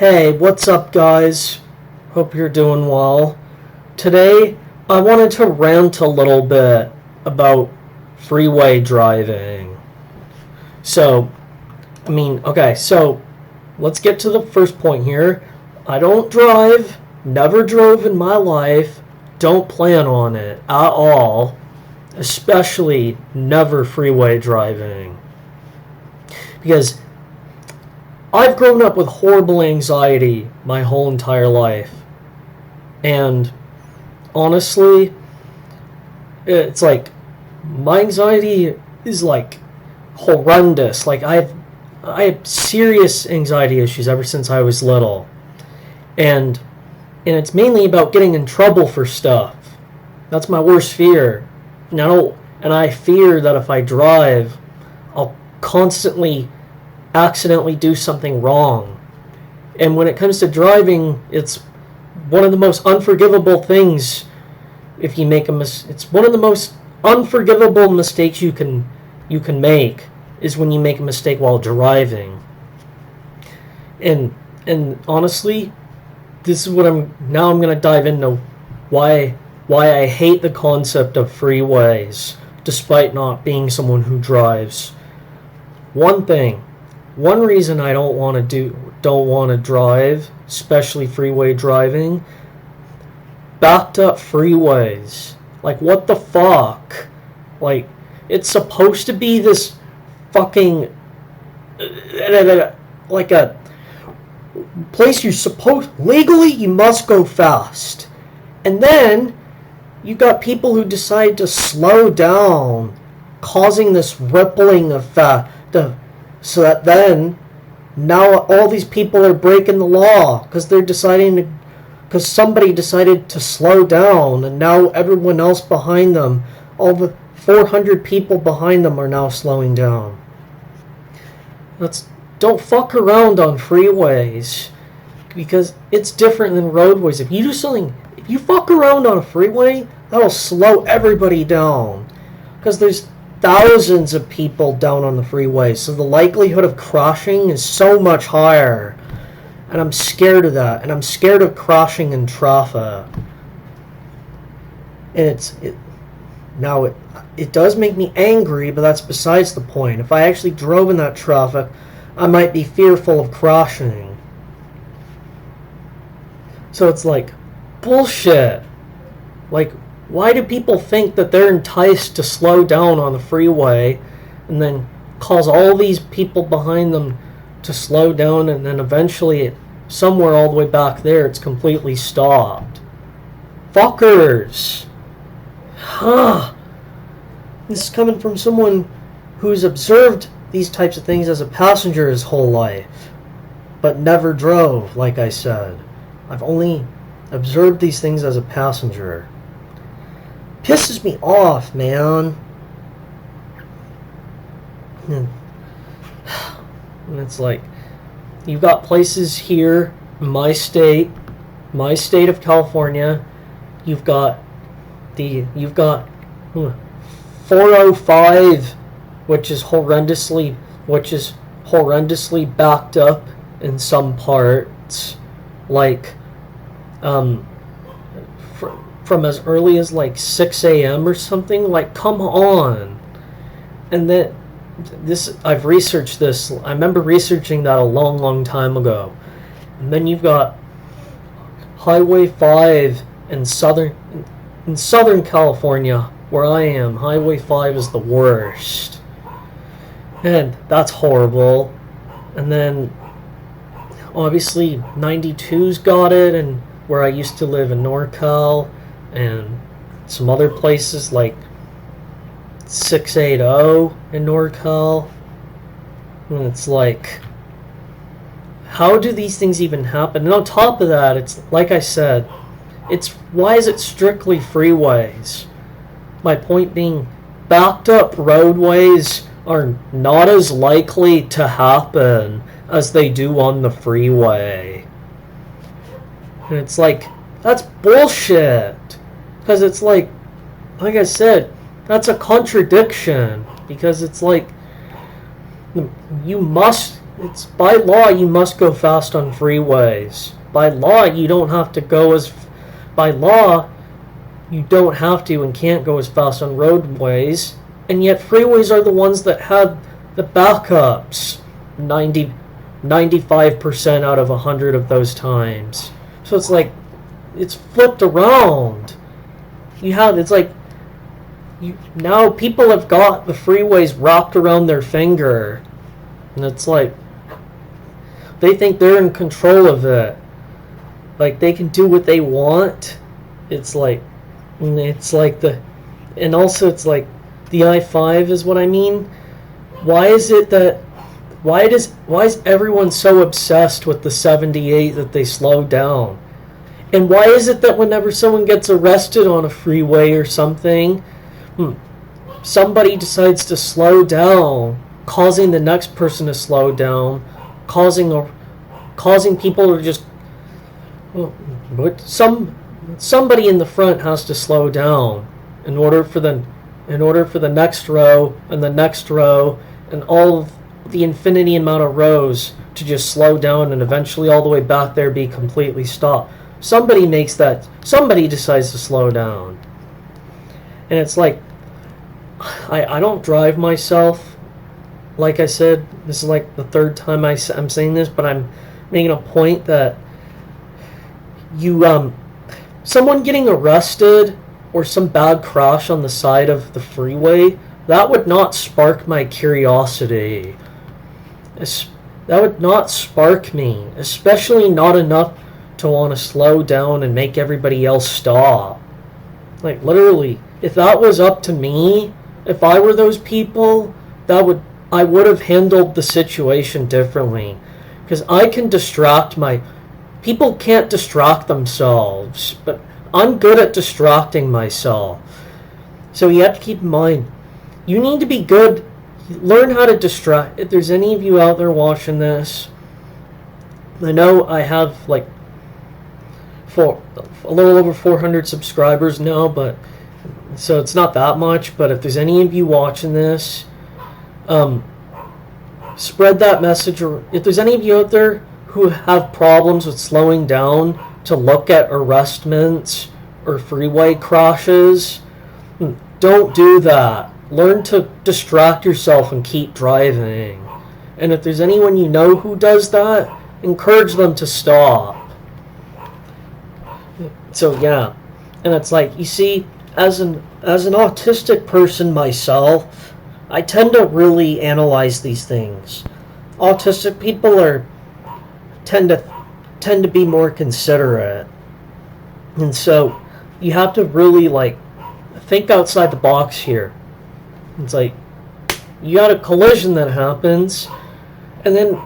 Hey, what's up, guys? Hope you're doing well. Today, I wanted to rant a little bit about freeway driving. So, so let's get to the first point here. I don't drive, never drove in my life, don't plan on it at all, especially never freeway driving. Because I've grown up with horrible anxiety my whole entire life. And honestly, it's like my anxiety is like horrendous. Like I have serious anxiety issues ever since I was little. And it's mainly about getting in trouble for stuff. That's my worst fear. And I fear that if I drive, I'll constantly accidentally do something wrong. And when it comes to driving, it's one of the most unforgivable things. If you make it's one of the most unforgivable mistakes you can make is when you make a mistake while driving. And honestly, this is what I'm going to dive into why I hate the concept of freeways despite not being someone who drives. One reason I don't want to drive, especially freeway driving, backed up freeways. Like, what the fuck? Like, it's supposed to be this fucking like a place legally you must go fast. And then you got people who decide to slow down, causing this rippling effect so that then now all these people are breaking the law because somebody decided to slow down, and now everyone else behind them, all the 400 people behind them, are now slowing down. Don't fuck around on freeways, because it's different than roadways. If you fuck around on a freeway, that'll slow everybody down, because there's thousands of people down on the freeway, so the likelihood of crashing is so much higher. And I'm scared of that, and I'm scared of crashing in traffic. And it does make me angry, but that's besides the point. If I actually drove in that traffic, I might be fearful of crashing. So it's like bullshit. Like, why do people think that they're enticed to slow down on the freeway and then cause all these people behind them to slow down, and then eventually somewhere all the way back there it's completely stopped? Fuckers! This is coming from someone who's observed these types of things as a passenger his whole life, but never drove, like I said. I've only observed these things as a passenger. Pisses me off, man. And it's like, you've got places here in my state of California. You've got 405, which is horrendously backed up in some parts, like from as early as like 6 a.m. or something. Like, come on. And then I've researched this. I remember researching that a long time ago. And then you've got Highway 5 in Southern California, where I am. Highway 5 is the worst. And that's horrible. And then obviously 92's got it, and where I used to live in NorCal, and some other places like 680 in NorCal. And it's like, how do these things even happen? And on top of that, it's like I said, why is it strictly freeways? My point being, backed up roadways are not as likely to happen as they do on the freeway. And it's like, that's bullshit. Because it's like I said, that's a contradiction. Because it's like, you must It's by law you must go fast on freeways. By law you don't have to go as by law you don't have to and can't go as fast on roadways, and yet freeways are the ones that have the backups 95% out of 100 of those times. So it's like it's flipped around. Now people have got the freeways wrapped around their finger, and it's like they think they're in control of it, like they can do what they want. It's like the I-5 is what I mean. Why is everyone so obsessed with the 78 that they slow down? And why is it that whenever someone gets arrested on a freeway or something, somebody decides to slow down, causing the next person to slow down, causing people to just somebody in the front has to slow down in order for the next row and the next row and all of the infinity amount of rows to just slow down and eventually all the way back there be completely stopped. Somebody decides to slow down. And it's like, I don't drive myself. Like I said, this is like the third time I'm saying this, but I'm making a point that someone getting arrested or some bad crash on the side of the freeway, that would not spark my curiosity. That would not spark me, especially not enough to want to slow down and make everybody else stop. Like literally, if that was up to me, if I were those people, I would have handled the situation differently. Because I can people can't distract themselves, but I'm good at distracting myself. So you have to keep in mind, you need to be good. Learn how to distract. If there's any of you out there watching this, I know I have for a little over 400 subscribers now, but so it's not that much. But if there's any of you watching this, spread that message. Or if there's any of you out there who have problems with slowing down to look at arrestments or freeway crashes, don't do that. Learn to distract yourself and keep driving. And if there's anyone you know who does that, encourage them to stop. So yeah, and it's like, you see, as an autistic person myself, I tend to really analyze these things. Autistic people tend to be more considerate, and so you have to really think outside the box here. It's like you got a collision that happens, and then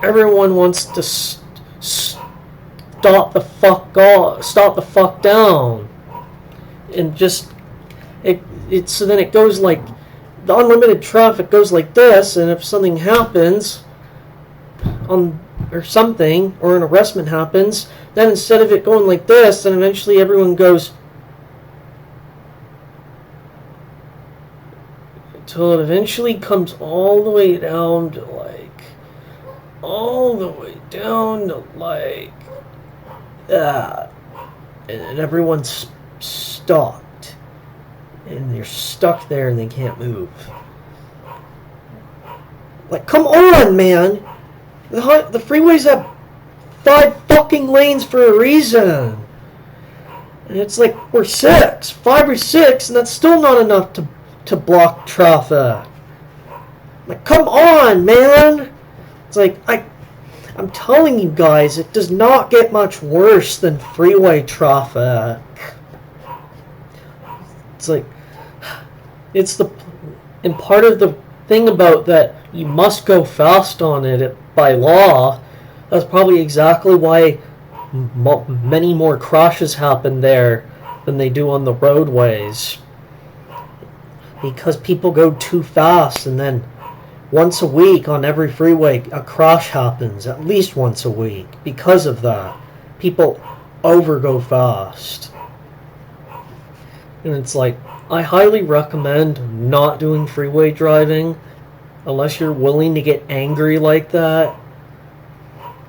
everyone wants to stop the fuck down, and just so then it goes like the unlimited traffic goes like this, and if something happens or something, or an arrestment happens, then instead of it going like this, then eventually everyone goes until it eventually comes all the way down to that, and everyone's stopped, and they're stuck there and they can't move. Like, come on, man! The freeways have 5 fucking lanes for a reason. And it's like, we're 5 or 6, and that's still not enough to block traffic. Like, come on, man! It's like, I'm telling you guys, it does not get much worse than freeway traffic. It's like, and part of the thing about that, you must go fast on it by law. That's probably exactly why many more crashes happen there than they do on the roadways. Because people go too fast, and then once a week on every freeway a crash happens, at least once a week. Because of that, people go fast. And it's like, I highly recommend not doing freeway driving unless you're willing to get angry like that.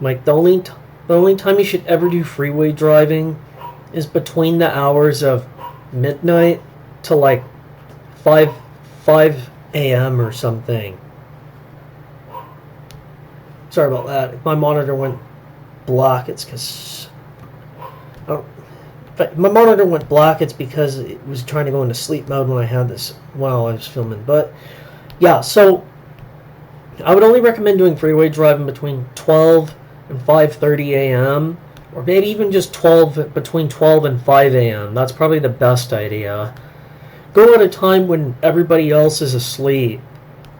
Like the only time you should ever do freeway driving is between the hours of midnight to like 5 a.m. or something. Sorry about that. If my monitor went black, it's because my monitor went black. It's because it was trying to go into sleep mode when I had this while I was filming. But yeah, so I would only recommend doing freeway driving between 12 and 5:30 a.m. or maybe even just between 12 and 5 a.m. That's probably the best idea. Go at a time when everybody else is asleep.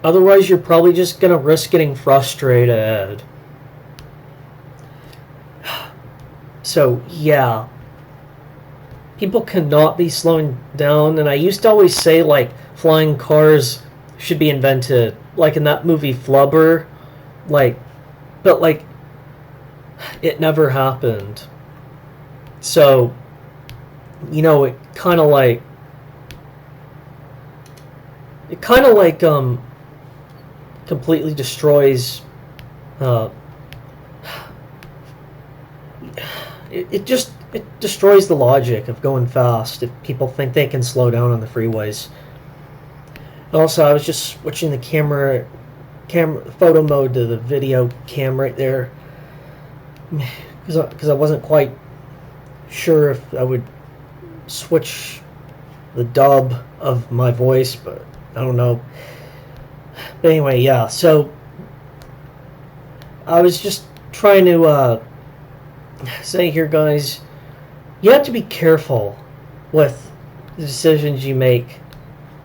Otherwise, you're probably just going to risk getting frustrated. So, yeah. People cannot be slowing down, and I used to always say, like, flying cars should be invented. Like in that movie Flubber. Like, but, like, it never happened. So, you know, it kind of like completely destroys it destroys the logic of going fast if people think they can slow down on the freeways. Also, I was just switching the camera photo mode to the video cam right there because I wasn't quite sure if I would switch the dub of my voice, but I don't know. But anyway, yeah, so I was just trying to say here, guys, you have to be careful with the decisions you make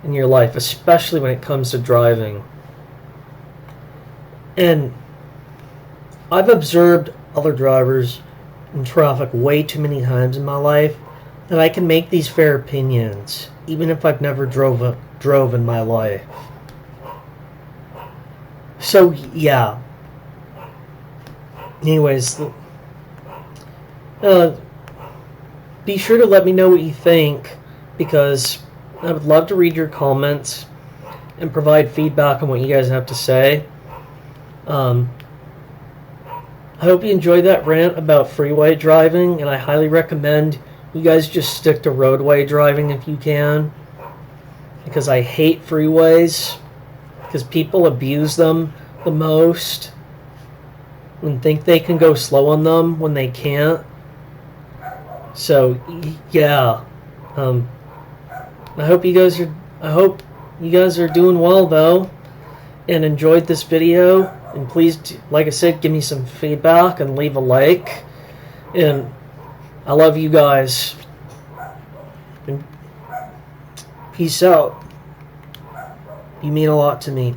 in your life, especially when it comes to driving. And I've observed other drivers in traffic way too many times in my life that I can make these fair opinions, even if I've never drove in my life. So, yeah. Anyways, be sure to let me know what you think, because I would love to read your comments and provide feedback on what you guys have to say. I hope you enjoyed that rant about freeway driving, and I highly recommend you guys just stick to roadway driving if you can, because I hate freeways, because people abuse them the most and think they can go slow on them when they can't. So yeah, I hope you guys are doing well though, and enjoyed this video. And please, like I said, give me some feedback and leave a like. And I love you guys. And peace out. You mean a lot to me.